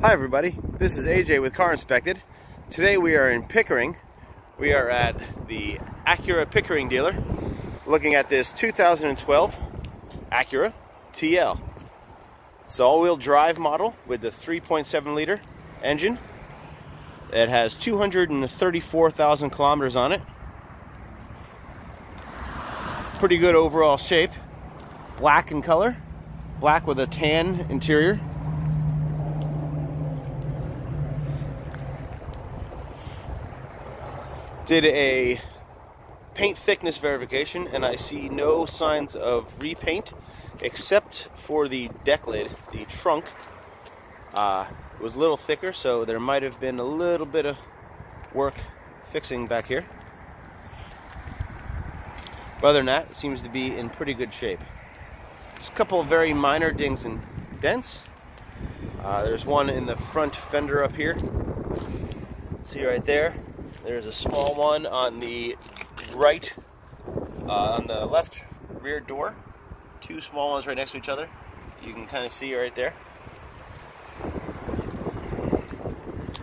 Hi everybody, this is AJ with Car Inspected. Today we are in Pickering. We are at the Acura Pickering dealer looking at this 2012 Acura TL. It's an all-wheel drive model with the 3.7 liter engine. It has 234,000 kilometers on it. Pretty good overall shape. Black in color, black with a tan interior. Did a paint thickness verification and I see no signs of repaint except for the deck lid. The trunk was a little thicker, so there might have been a little bit of work fixing back here. But other than that, it seems to be in pretty good shape. There's a couple of very minor dings and dents. There's one in the front fender up here. See right there? There's a small one on the right, on the left rear door. Two small ones right next to each other. You can kind of see right there.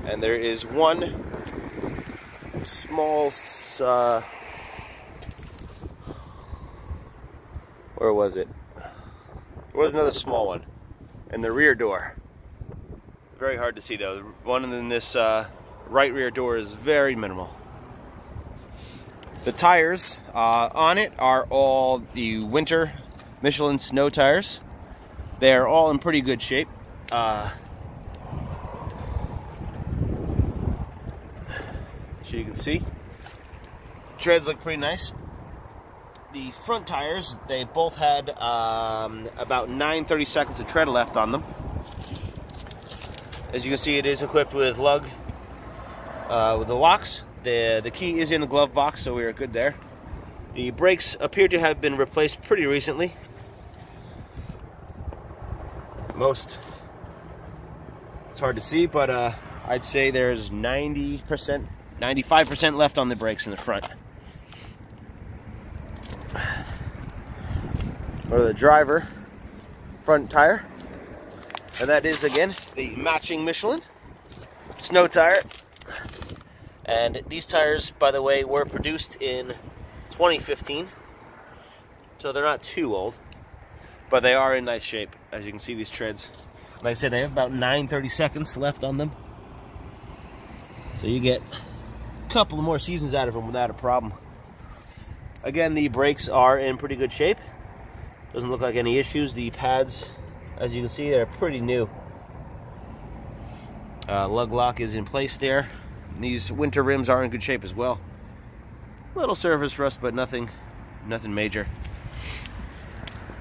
And there is one small, where was it? There was another small one in the rear door. Very hard to see though. One in this right rear door is very minimal. The tires on it are all the winter Michelin snow tires. They are all in pretty good shape. So you can see, treads look pretty nice. The front tires, they both had about 9/30 seconds of tread left on them. As you can see, it is equipped with lug. With the locks, the key is in the glove box, so we are good there. The brakes appear to have been replaced pretty recently. It's hard to see, but I'd say there's 90%, 95% left on the brakes in the front. Or the driver front tire, and that is again the matching Michelin snow tire. And these tires, by the way, were produced in 2015, so they're not too old, but they are in nice shape. As you can see, these treads, like I said, they have about 9/30 seconds left on them, so you get a couple more seasons out of them without a problem. Again, the brakes are in pretty good shape. Doesn't look like any issues. The pads, as you can see, they're pretty new. Lug lock is in place there. These winter rims are in good shape as well. Little surface rust, but nothing major.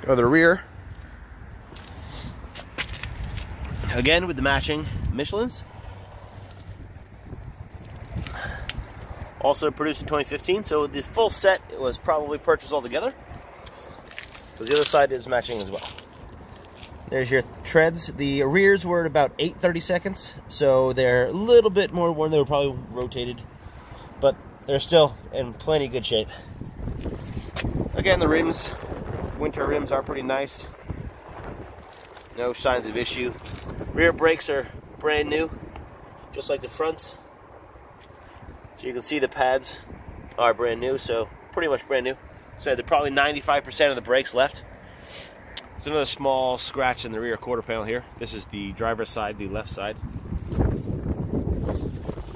Go to the rear. Again with the matching Michelins. Also produced in 2015, so the full set was probably purchased all together. So the other side is matching as well. There's your treads. The rears were at about 8/30 seconds, so they're a little bit more worn. They were probably rotated, but they're still in plenty good shape. Again, the rims, winter rims, are pretty nice. No signs of issue. Rear brakes are brand new, just like the fronts. So you can see the pads are brand new, so pretty much brand new. So they're probably 95% of the brakes left. There's another small scratch in the rear quarter panel here. This is the driver's side, the left side.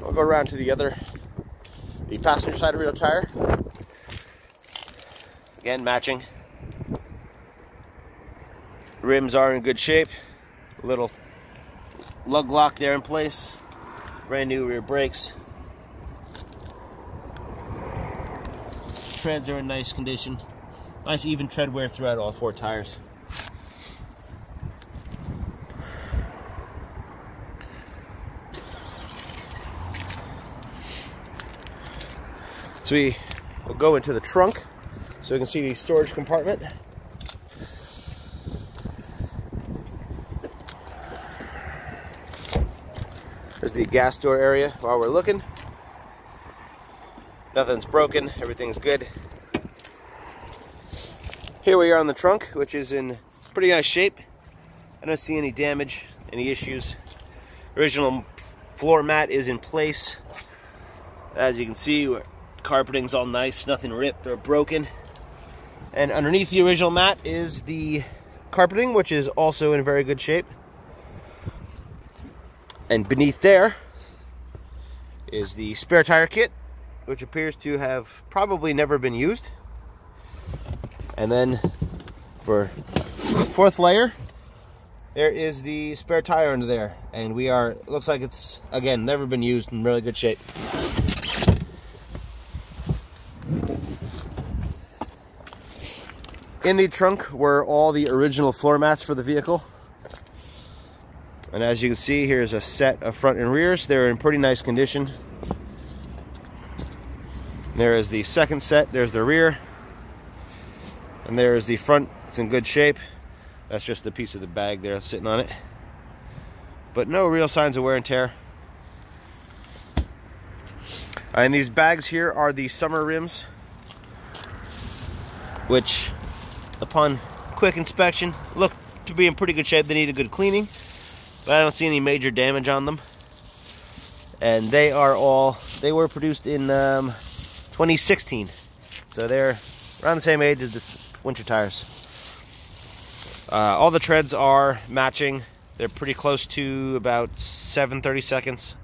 I'll go around to the passenger side rear tire. Again, matching. Rims are in good shape. A little lug lock there in place. Brand new rear brakes. Treads are in nice condition. Nice even tread wear throughout all four tires. So we will go into the trunk so we can see the storage compartment. There's the gas door area while we're looking. Nothing's broken, everything's good. Here we are on the trunk, which is in pretty nice shape. I don't see any damage, any issues. Original floor mat is in place. As you can see, carpeting's all nice, nothing ripped or broken. And underneath the original mat is the carpeting, which is also in very good shape. And beneath there is the spare tire kit, which appears to have probably never been used. And then for the fourth layer, there is the spare tire under there. And it looks like it's, again, never been used, in really good shape. In the trunk were all the original floor mats for the vehicle. And as you can see, here's a set of front and rears. They're in pretty nice condition. There is the second set, there's the rear. And there is the front, it's in good shape. That's just the piece of the bag there sitting on it. But no real signs of wear and tear. And these bags here are the summer rims, which upon quick inspection look to be in pretty good shape. They need a good cleaning, but I don't see any major damage on them. And they were produced in 2016, so they're around the same age as the winter tires. All the treads are matching. They're pretty close to about 7/30 seconds.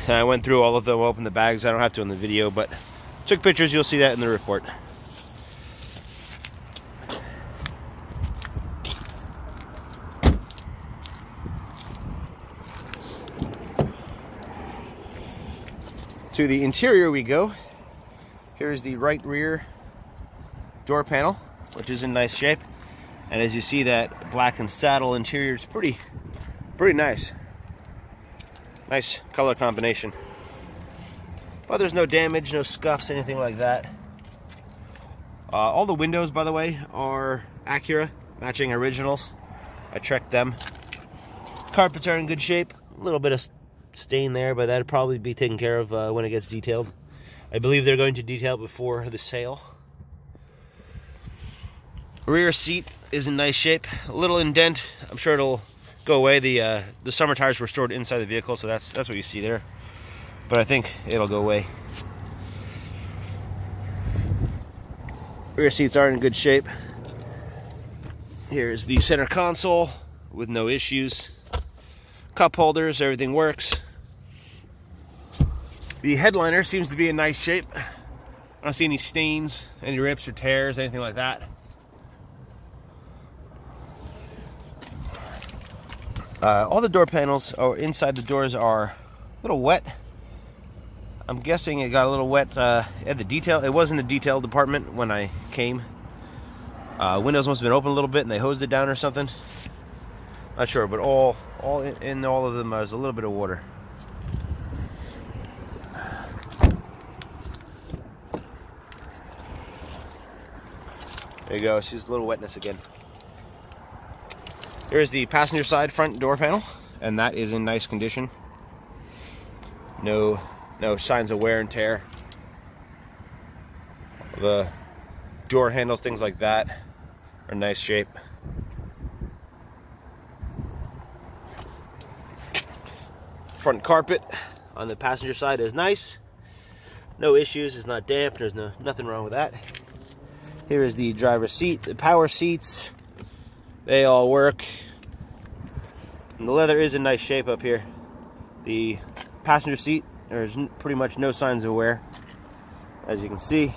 And I went through all of them, opened the bags. I don't have to in the video, but took pictures. You'll see that in the report. To the interior we go. Here's the right rear door panel, which is in nice shape. And as you see, that black and saddle interior is pretty nice. Nice color combination. But there's no damage, no scuffs, anything like that. All the windows, by the way, are Acura, matching originals. I checked them. Carpets are in good shape. A little bit of stain there, but that'll probably be taken care of when it gets detailed. I believe they're going to detail before the sale. Rear seat is in nice shape. A little indent. I'm sure it'll go away. The summer tires were stored inside the vehicle, so that's what you see there. But I think it'll go away. Rear seats are in good shape. Here's the center console with no issues. Cup holders, everything works. The headliner seems to be in nice shape. I don't see any stains, any rips or tears, anything like that. All the door panels or inside the doors are a little wet. I'm guessing it got a little wet at the detail. It was in the detail department when I came. Windows must have been open a little bit and they hosed it down or something. Not sure, but in all of them there's a little bit of water. There you go. It's just a little wetness again. Here's the passenger side front door panel, and that is in nice condition. No signs of wear and tear. The door handles, things like that, are in nice shape. Front carpet on the passenger side is nice. No issues. It's not damp. There's nothing wrong with that. Here is the driver's seat. The power seats, they all work. And the leather is in nice shape up here. The passenger seat, there's pretty much no signs of wear, as you can see.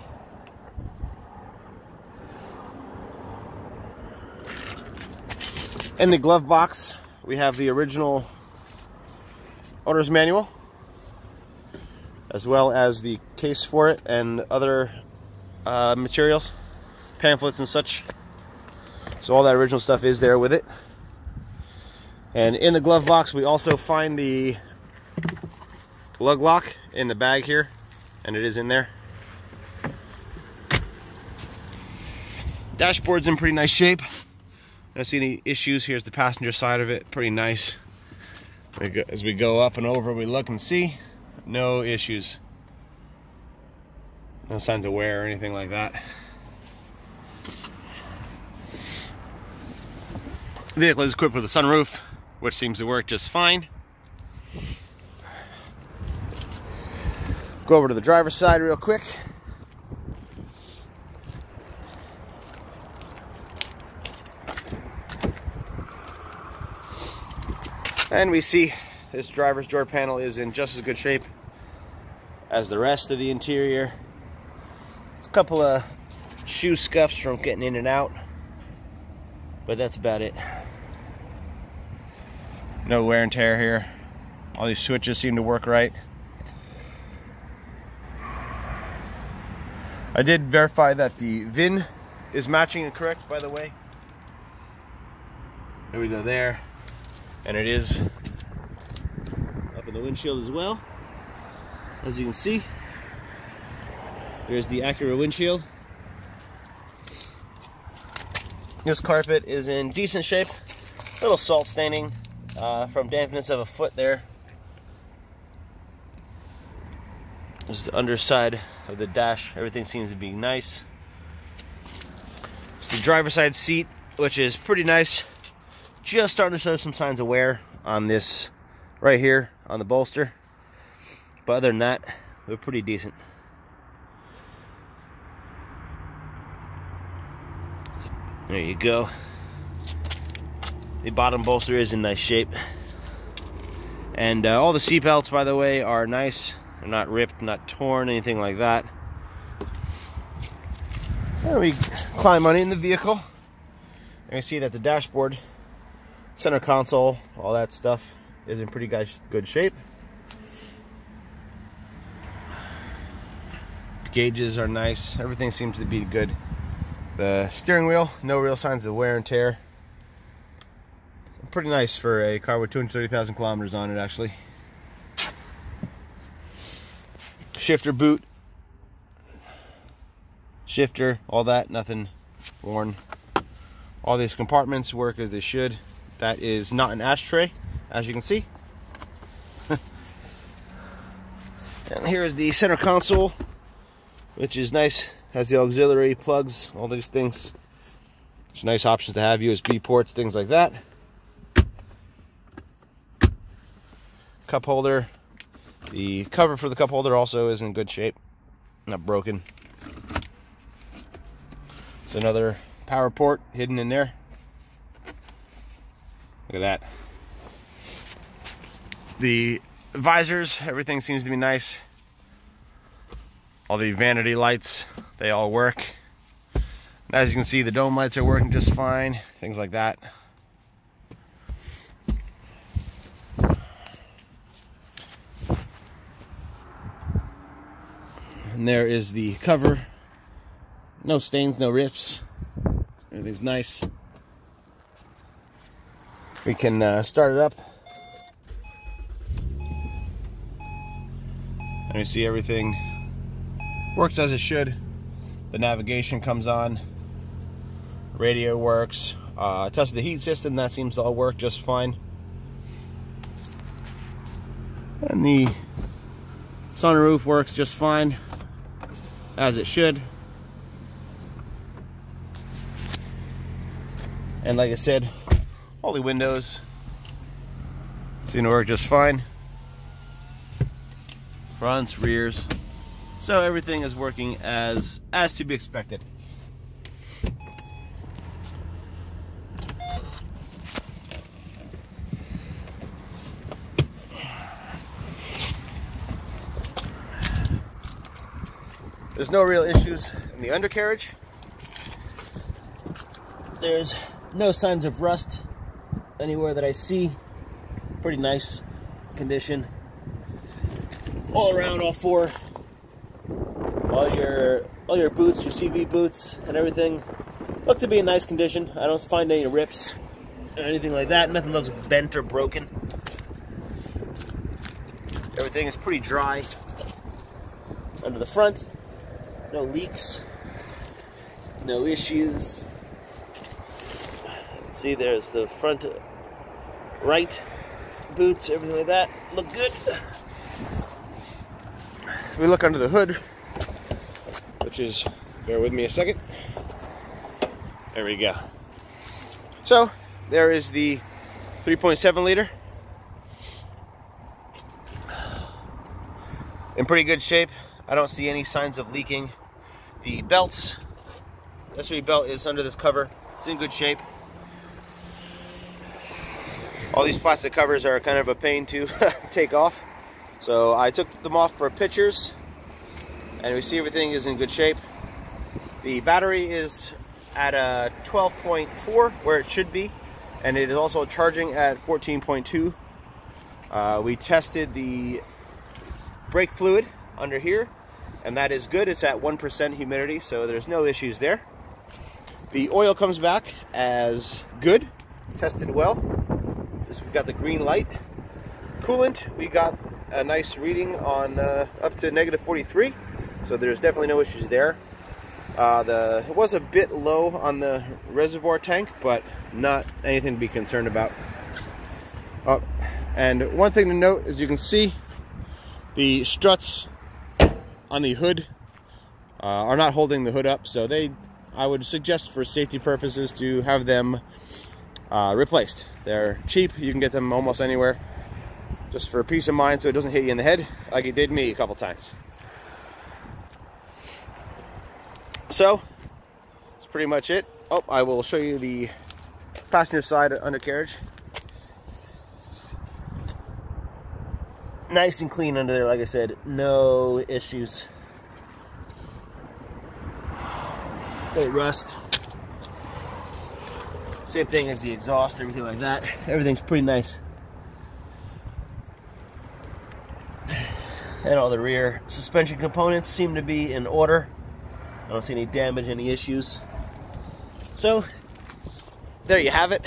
In the glove box, we have the original owner's manual, as well as the case for it and other materials, pamphlets and such. So all that original stuff is there with it. And in the glove box we also find the lug lock in the bag here, and it is in there. Dashboard's in pretty nice shape. I don't see any issues. Here's the passenger side of it, pretty nice. As we go up and over, we look and see, no issues. No signs of wear or anything like that. The vehicle is equipped with a sunroof, which seems to work just fine. Go over to the driver's side real quick. And we see this driver's door panel is in just as good shape as the rest of the interior. It's a couple of shoe scuffs from getting in and out, but that's about it. No wear and tear here. All these switches seem to work right. I did verify that the VIN is matching and correct, by the way. There we go there. And it is up in the windshield as well. As you can see, there's the Acura windshield. This carpet is in decent shape. A little salt staining from dampness of a foot there. This is the underside of the dash. Everything seems to be nice. It's the driver's side seat, which is pretty nice. Just starting to show some signs of wear on this right here on the bolster. But other than that, they're pretty decent. There you go. The bottom bolster is in nice shape. And all the seat belts, by the way, are nice. They're not ripped, not torn, anything like that. And we climb on in the vehicle. And you see that the dashboard, center console, all that stuff is in pretty good shape. Gauges are nice. Everything seems to be good. The steering wheel, no real signs of wear and tear. Pretty nice for a car with 230,000 kilometers on it, actually. Shifter boot. Shifter, all that, nothing worn. All these compartments work as they should. That is not an ashtray, as you can see. And here's the center console, which is nice. Has the auxiliary plugs, all these things. It's nice options to have, USB ports, things like that. Cup holder. The cover for the cup holder also is in good shape, not broken. There's another power port hidden in there. Look at that. The visors, everything seems to be nice. All the vanity lights, they all work. And as you can see, the dome lights are working just fine, things like that. And there is the cover. No stains, no rips. Everything's nice. We can start it up. And you see everything works as it should. The navigation comes on. Radio works. Tested the heat system. That seems to all work just fine. And the sunroof works just fine, as it should. And like I said, all the windows seem to work just fine. Fronts, rears. So everything is working as to be expected. There's no real issues in the undercarriage. There's no signs of rust anywhere that I see. Pretty nice condition. All around, all four. All your boots, your CV boots and everything look to be in nice condition. I don't find any rips or anything like that. Nothing looks bent or broken. Everything is pretty dry under the front. No leaks. No issues. See, there's the front right boots, everything like that. Look good. We look under the hood, which is, bear with me a second. There we go. So, there is the 3.7 liter. In pretty good shape. I don't see any signs of leaking. The belts, accessory belt is under this cover. It's in good shape. All these plastic covers are kind of a pain to take off. So I took them off for pictures, and we see everything is in good shape. The battery is at a 12.4 where it should be, and it is also charging at 14.2. We tested the brake fluid under here, and that is good. It's at 1% humidity, so there's no issues there. The oil comes back as good, tested well. We've got the green light. Coolant, we got a nice reading on up to -43, so there's definitely no issues there. It was a bit low on the reservoir tank, but not anything to be concerned about. And one thing to note, as you can see, the struts on the hood are not holding the hood up, so I would suggest for safety purposes to have them replaced. They're cheap, you can get them almost anywhere, just for peace of mind so it doesn't hit you in the head like it did me a couple times. So, that's pretty much it. Oh, I will show you the passenger side undercarriage. Nice and clean under there, like I said, no issues. No rust. Same thing as the exhaust, everything like that. Everything's pretty nice. And all the rear suspension components seem to be in order. I don't see any damage, any issues. So, there you have it.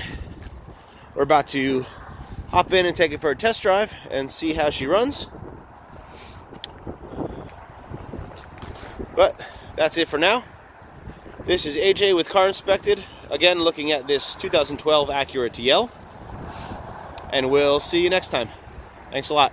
We're about to hop in and take it for a test drive and see how she runs. But that's it for now. This is AJ with Car Inspected, again looking at this 2012 Acura TL, and we'll see you next time. Thanks a lot.